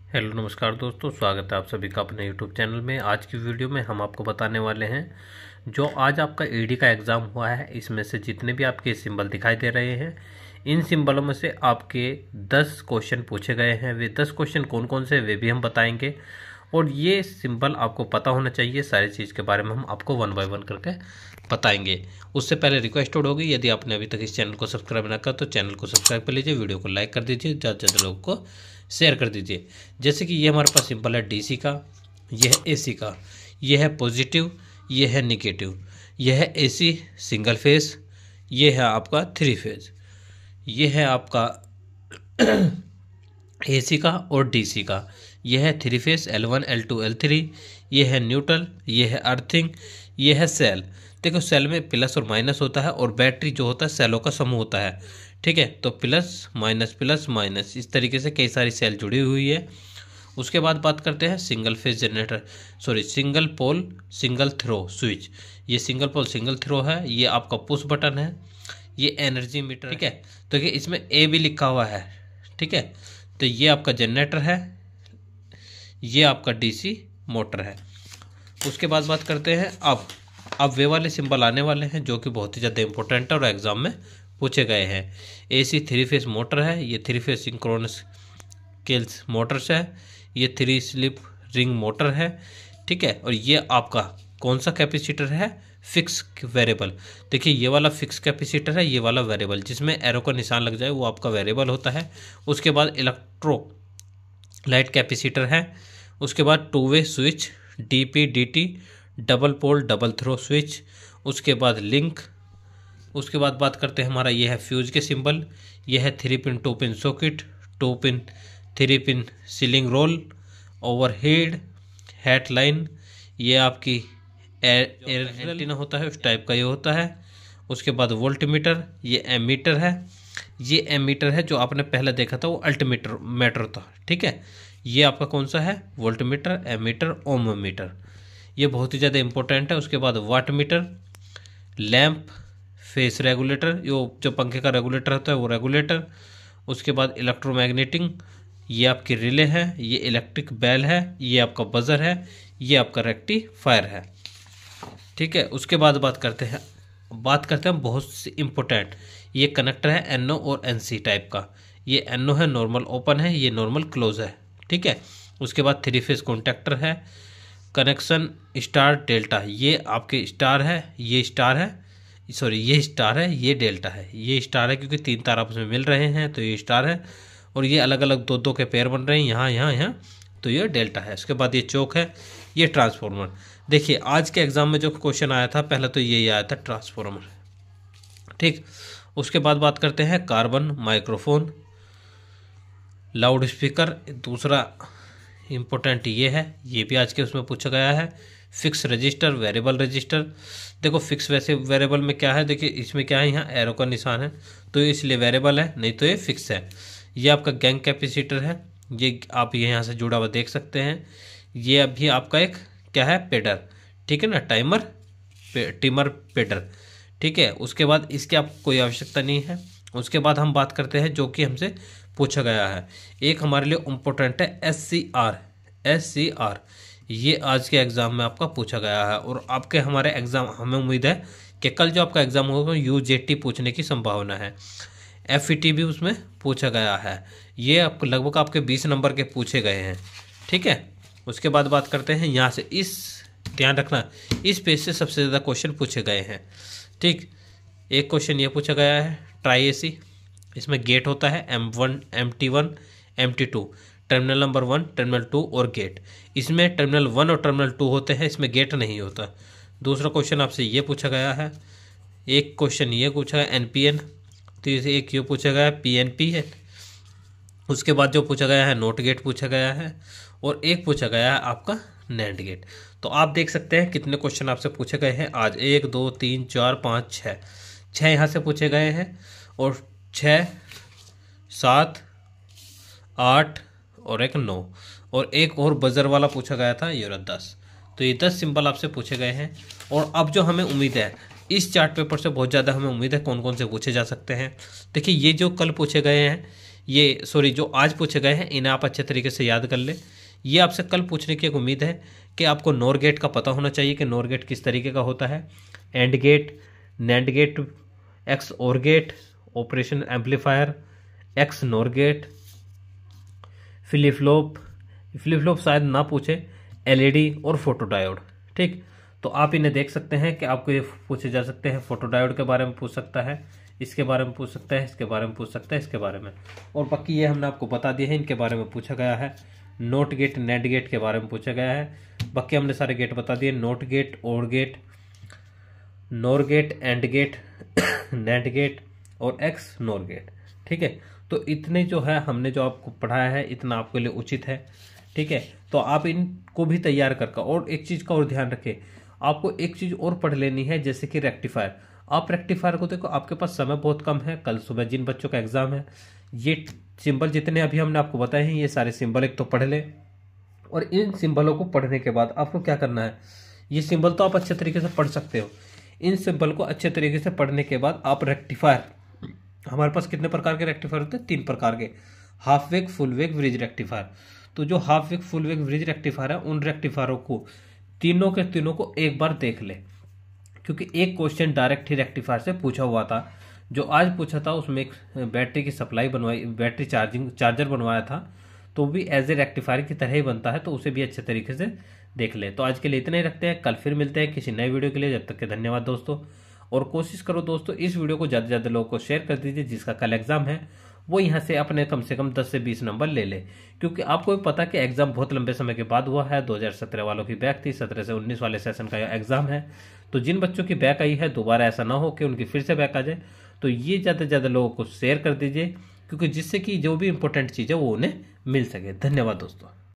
Hello नमस्कार दोस्तों, स्वागत है आप सभी का अपने यूट्यूब चैनल में। आज की वीडियो में हम आपको बताने वाले हैं जो आज आपका ईडी का एग्ज़ाम हुआ है, इसमें से जितने भी आपके सिंबल दिखाई दे रहे हैं, इन सिंबलों में से आपके 10 क्वेश्चन पूछे गए हैं। वे 10 क्वेश्चन कौन कौन से वे भी हम बताएंगे और ये सिंबल आपको पता होना चाहिए। सारी चीज़ के बारे में हम आपको 1 बाय 1 करके बताएंगे। उससे पहले रिक्वेस्टेड होगी, यदि आपने अभी तक इस चैनल को सब्सक्राइब ना किया तो चैनल को सब्सक्राइब कर लीजिए, वीडियो को लाइक कर दीजिए, ज़्यादा से ज़्यादा लोगों को शेयर कर दीजिए। जैसे कि ये हमारे पास सिंबल है डीसी का, यह है एसी का, यह है पॉजिटिव, यह है निगेटिव, यह है एसी सिंगल फेज, ये है आपका 3 फेज, ये है आपका एसी का और डीसी का, यह है 3 फेज L1 L2 L3, ये है न्यूट्रल, ये है अर्थिंग, ये है सेल। देखो सेल में प्लस और माइनस होता है और बैटरी जो होता है सेलों का समूह होता है, ठीक है। तो प्लस माइनस इस तरीके से कई सारी सेल जुड़ी हुई है। उसके बाद बात करते हैं single phase generator, single pole single throw switch. ये सिंगल पोल सिंगल थ्रो है, ये आपका पुश बटन है, ये एनर्जी मीटर, ठीक है। तो ये इसमें ए भी लिखा हुआ है, ठीक है। तो ये आपका जनरेटर है, ये आपका डीसी मोटर है। उसके बाद बात करते हैं अब वे वाले सिंबल आने वाले हैं जो कि बहुत ही ज़्यादा इंपॉर्टेंट है और एग्जाम में पूछे गए हैं। एसी 3 फेज मोटर है, ये 3 फेज सिंक्रोनस केल्स मोटर्स है, ये 3 स्लिप रिंग मोटर है, ठीक है। और ये आपका कौन सा कैपेसिटर है? Fix variable. देखिए ये वाला फिक्स कैपेसिटर है, ये वाला वेरिएबल, जिसमें एरो का निशान लग जाए वो आपका वेरिएबल होता है। उसके बाद इलेक्ट्रो लाइट कैपेसिटर है। उसके बाद 2 way switch DP DT, double pole double throw switch. उसके बाद लिंक। उसके बाद बात करते हैं हमारा ये है फ्यूज के सिंबल, ये है 3 pin 2 pin socket, 2 pin 3 pin ceiling rose, overhead hat line, ये आपकी एंटीना होता है उस टाइप का ये होता है। उसके बाद वोल्ट मीटर, ये एमीटर है, ये एमीटर है जो आपने पहले देखा था वो अल्टीमीटर मीटर था, ठीक है। ये आपका कौन सा है? Volt meter, ammeter, ohm meter, ये बहुत ही ज़्यादा इंपॉर्टेंट है। उसके बाद watt meter, lamp, face regulator, जो पंखे का रेगुलेटर होता है वो रेगुलेटर। उसके बाद इलेक्ट्रोमैग्नेटिक, ये आपकी रिले है, ये इलेक्ट्रिक बेल है, ये आपका बजर है, ये आपका रेक्टिफायर है, ठीक है। उसके बाद बात करते हैं बहुत सी इम्पोर्टेंट, ये कनेक्टर है एनओ और एनसी टाइप का। ये एनओ है नॉर्मल ओपन है, ये नॉर्मल क्लोज है, ठीक है। उसके बाद 3 फेज कॉन्टैक्टर है, कनेक्शन स्टार डेल्टा, ये आपके स्टार है, ये स्टार है, ये स्टार है, ये डेल्टा है। ये स्टार है क्योंकि 3 तार आपस में मिल रहे हैं तो ये स्टार है, और ये अलग अलग दो के पेयर बन रहे हैं यहाँ यहाँ यहाँ, तो ये डेल्टा है। उसके बाद ये चौक है, ये ट्रांसफॉर्मर। देखिए आज के एग्जाम में जो क्वेश्चन आया था पहले तो यही आया था ट्रांसफॉर्मर, ठीक। उसके बाद बात करते हैं कार्बन माइक्रोफोन, लाउड स्पीकर। दूसरा इम्पोर्टेंट ये है, ये भी आज के उसमें पूछा गया है। Fix register, variable resistor. देखो फिक्स वैसे वेरिएबल में क्या है, देखिए इसमें क्या है, यहाँ एरो का निशान है तो इसलिए वेरिएबल है, नहीं तो ये फिक्स है। ये आपका गैंग कैपेसिटर है, ये आप यहाँ से जुड़ा हुआ देख सकते हैं। ये अभी आपका एक क्या है, पेडर, ठीक है ना, टिमर पेडर, ठीक है। उसके बाद इसकी आपको कोई आवश्यकता नहीं है। उसके बाद हम बात करते हैं जो कि हमसे पूछा गया है, एक हमारे लिए इम्पोर्टेंट है SCR। ये आज के एग्ज़ाम में आपका पूछा गया है और आपके हमारे एग्ज़ाम हमें उम्मीद है कि कल जो आपका एग्ज़ाम होगा UJT पूछने की संभावना है। FET भी उसमें पूछा गया है, ये आपको लगभग आपके 20 नंबर के पूछे गए हैं, ठीक है। उसके बाद बात करते हैं यहाँ से, ध्यान रखना इस पेज से सबसे ज़्यादा क्वेश्चन पूछे गए हैं, ठीक। एक क्वेश्चन ये पूछा गया है ट्राई AC, इसमें गेट होता है M1 MT1 MT2, terminal number 1 terminal 2 और गेट। इसमें टर्मिनल 1 और टर्मिनल 2 होते हैं, इसमें गेट नहीं होता। दूसरा क्वेश्चन आपसे ये पूछा गया है, एक क्वेश्चन ये पूछा है NPN, तो एक ये पूछा गया है PNP। उसके बाद जो पूछा गया है नोट गेट पूछा गया है, और एक पूछा गया है आपका नैंड गेट। तो आप देख सकते हैं कितने क्वेश्चन आपसे पूछे गए हैं आज, 1 2 3 4 5 6 यहाँ से पूछे गए हैं, और 6 7 8 और एक 9, और एक और बजर वाला पूछा गया था ये 10। तो ये 10 सिंबल आपसे पूछे गए हैं। और अब जो हमें उम्मीद है इस चार्ट पेपर से बहुत ज़्यादा हमें उम्मीद है कौन कौन से पूछे जा सकते हैं। देखिए ये जो कल पूछे गए हैं ये सॉरी जो आज पूछे गए हैं इन्हें आप अच्छे तरीके से याद कर ले। ये आपसे कल पूछने की एक उम्मीद है कि आपको नॉर गेट का पता होना चाहिए कि नॉर गेट किस तरीके का होता है, AND gate, NAND gate, XOR gate, operation amplifier, XNOR gate, flip flop शायद ना पूछे, एलईडी और फोटोडायोड। ठीक, तो आप इन्हें देख सकते हैं कि आपको ये पूछे जा सकते हैं। फोटोडायोड के बारे में पूछ सकता है, इसके बारे में पूछ सकता है, इसके बारे में पूछ सकता है, इसके बारे में, और बाकी ये हमने आपको बता दिए हैं इनके बारे में पूछा गया है। नोट गेट, नेट गेट के बारे में पूछा गया है। बाकी हमने सारे गेट बता दिए, NOT gate, OR gate, NOR gate, AND gate, NAND gate और एक्स नोर गेट। ठीक है, तो इतने जो है हमने जो आपको पढ़ाया है इतना आपके लिए उचित है। ठीक है, तो आप इनको भी तैयार करके, और एक चीज़ का और ध्यान रखें, आपको एक चीज़ और पढ़ लेनी है, जैसे कि रेक्टिफायर। आप रेक्टिफायर को देखो, आपके पास समय बहुत कम है, कल सुबह जिन बच्चों का एग्जाम है, ये सिंबल जितने अभी हमने आपको बताए हैं ये सारे सिंबल एक तो पढ़ ले, और इन सिंबलों को पढ़ने के बाद आपको क्या करना है, ये सिंबल तो आप अच्छे तरीके से पढ़ सकते हो, इन सिंबल को अच्छे तरीके से पढ़ने के बाद आप रेक्टिफायर, हमारे पास कितने प्रकार के रेक्टिफायर होते हैं, 3 प्रकार के, half wave, full wave, bridge rectifier. तो जो half wave, full wave, bridge rectifier है, उन रेक्टिफायरों को तीनों के तीनों को एक बार देख ले, क्योंकि एक क्वेश्चन डायरेक्ट ही रेक्टिफायर से पूछा हुआ था, जो आज पूछा था उसमें एक बैटरी की सप्लाई बनवाई, बैटरी चार्जर बनवाया था, तो भी एज ए रेक्टिफायर की तरह ही बनता है, तो उसे भी अच्छे तरीके से देख ले। तो आज के लिए इतना ही रखते हैं, कल फिर मिलते हैं किसी नए वीडियो के लिए। जब तक के धन्यवाद दोस्तों, और कोशिश करो दोस्तों इस वीडियो को ज़्यादा से ज़्यादा लोगों को शेयर कर दीजिए, जिसका कल एग्जाम है वो यहाँ से अपने कम से कम 10 से 20 नंबर ले ले, क्योंकि आपको भी पता कि एग्जाम बहुत लंबे समय के बाद हुआ है। 2017 वालों की बैक थी, 17 से 19 वाले सेशन का एग्जाम है, तो जिन बच्चों की बैक आई है दोबारा ऐसा ना हो कि उनकी फिर से बैक आ जाए, तो ये ज़्यादा से ज़्यादा लोगों को शेयर कर दीजिए, क्योंकि जिससे कि जो भी इंपॉर्टेंट चीज़ है वो उन्हें मिल सके। धन्यवाद दोस्तों।